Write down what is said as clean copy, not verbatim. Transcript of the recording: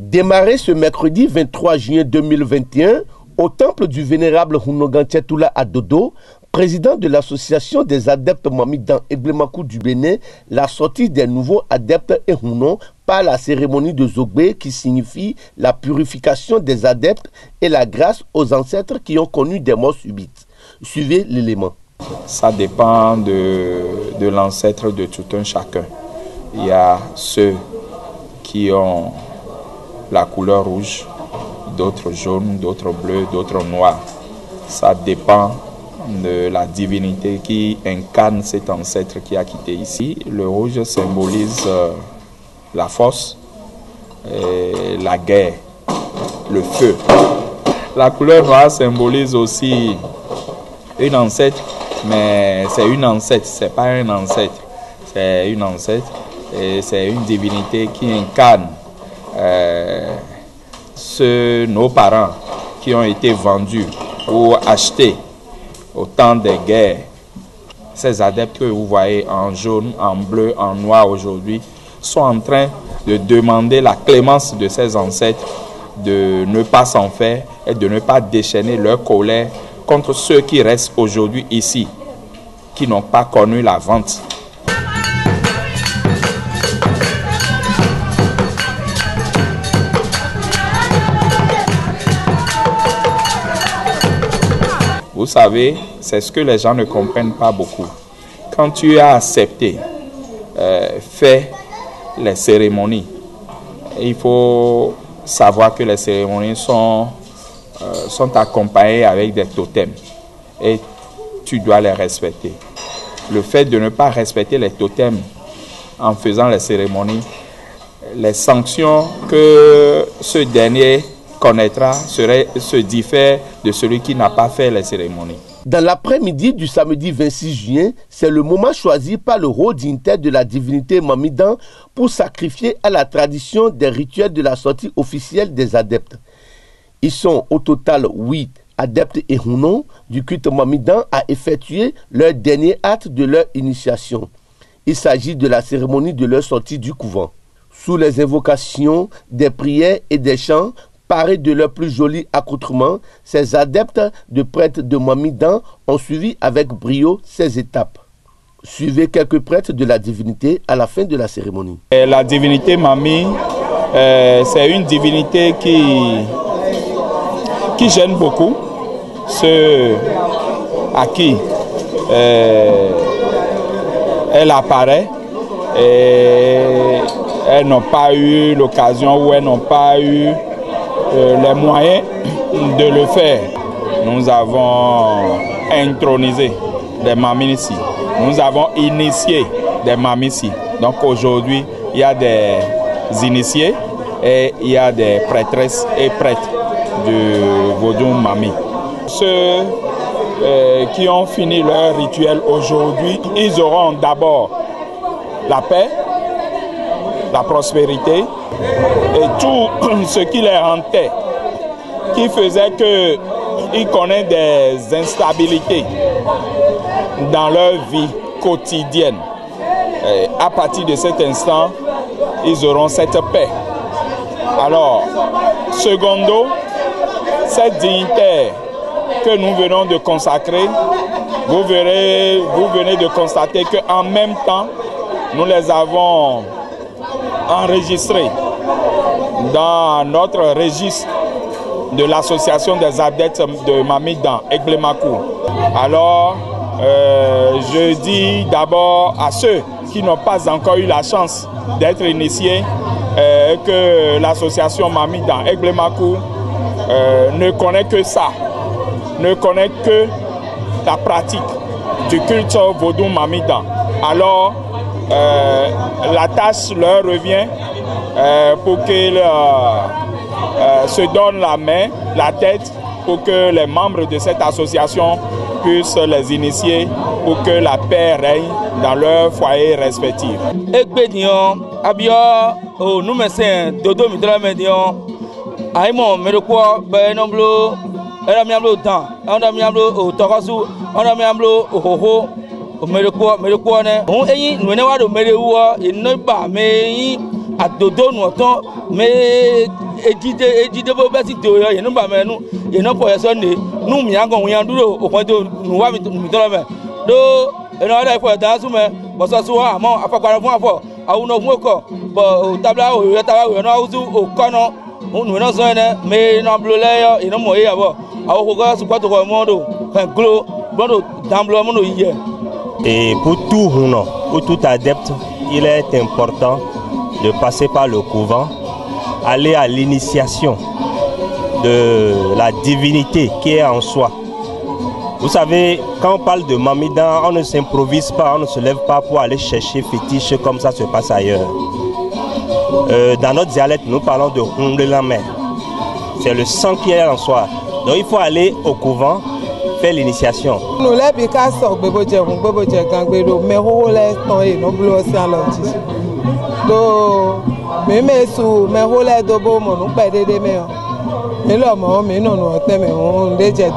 Démarré ce mercredi 23 juin 2021 au temple du vénérable Hunogantchetula à Dodo, président de l'association des adeptes Mamidan Eglemakou du Bénin, la sortie des nouveaux adeptes et Hunon par la cérémonie de Zogbe qui signifie la purification des adeptes et la grâce aux ancêtres qui ont connu des morts subites. Suivez l'élément. Ça dépend de l'ancêtre de tout un chacun. Il y a ceux qui ont la couleur rouge, d'autres jaunes, d'autres bleus, d'autres noirs. Ça dépend de la divinité qui incarne cet ancêtre qui a quitté ici. Le rouge symbolise la force, la guerre, le feu. La couleur noire symbolise aussi une ancêtre, mais c'est une ancêtre, c'est pas un ancêtre, c'est une ancêtre et c'est une divinité qui incarne nos parents qui ont été vendus ou achetés au temps des guerres. Ces adeptes que vous voyez en jaune, en bleu, en noir aujourd'hui sont en train de demander la clémence de ces ancêtres, de ne pas s'en faire et de ne pas déchaîner leur colère contre ceux qui restent aujourd'hui ici, qui n'ont pas connu la vente. Vous savez, c'est ce que les gens ne comprennent pas beaucoup. Quand tu as accepté, fait les cérémonies, il faut savoir que les cérémonies sont accompagnées avec des totems et tu dois les respecter. Le fait de ne pas respecter les totems en faisant les cérémonies, les sanctions que ce dernier connaîtra se diffère de celui qui n'a pas fait les cérémonies. Dans l'après-midi du samedi 26 juin, c'est le moment choisi par le haut dignitaire de la divinité Mamidan pour sacrifier à la tradition des rituels de la sortie officielle des adeptes. Ils sont au total 8 adeptes et Hunon du culte Mamidan à effectuer leur dernier acte de leur initiation. Il s'agit de la cérémonie de leur sortie du couvent. Sous les invocations, des prières et des chants, parés de leurs plus jolis accoutrements, ces adeptes de prêtres de Mamidan ont suivi avec brio ces étapes. Suivez quelques prêtres de la divinité à la fin de la cérémonie. La divinité Mami, c'est une divinité qui gêne beaucoup ceux à qui elle apparaît et elles n'ont pas eu l'occasion ou elles n'ont pas eu les moyens de le faire. Nous avons intronisé des mamies ici. Nous avons initié des mamies ici. Donc aujourd'hui, il y a des initiés et il y a des prêtresses et prêtres de Vodou Mami. Ceux qui ont fini leur rituel aujourd'hui, ils auront d'abord la paix, la prospérité et tout ce qui les hantait, qui faisait qu'ils connaissent des instabilités dans leur vie quotidienne. Et à partir de cet instant, ils auront cette paix. Alors, secondo, cette dignitaire que nous venons de consacrer, vous venez de constater qu'en même temps, nous les avons enregistrés dans notre registre de l'association des adeptes de Mamidan Eglemakou. Alors, je dis d'abord à ceux qui n'ont pas encore eu la chance d'être initiés que l'association Mamidan Eglemakou ne connaît que ça, ne connaît que la pratique du culte Vodou Mamidan. Alors, la tâche leur revient pour qu'ils se donnent la main, la tête, pour que les membres de cette association puissent les initier pour que la paix règne dans leur foyer respectif. à dodo nous entend mais édité beau basi de y nous pas mais nous et non pour ça nous mi angon y anduro au point de nous va mi dans la do et non là il faut dans sous mais bon ça soit amon afa kwara fún afọ awu no fún oko bo tabla o yo tawa o no uzu o kono nous non so ne mais non bleu là et non mo y abo awu ko su kwato ko mondo kan glo bondo damblo mondo hier. Et pour tout adepte, il est important de passer par le couvent, aller à l'initiation de la divinité qui est en soi. Vous savez, quand on parle de Mamidan, on ne s'improvise pas, on ne se lève pas pour aller chercher fétiche comme ça se passe ailleurs. Dans notre dialecte, nous parlons de Hundelamé. C'est le sang qui est en soi. Donc il faut aller au couvent, faire l'initiation. Nous les Picasso, bebo je gangbero, mais les temps et nous bloquons à l'anti. Donc, mais sous mes relais de beau, nous perdons des meilleurs. Mais là, mais non, nous on déjà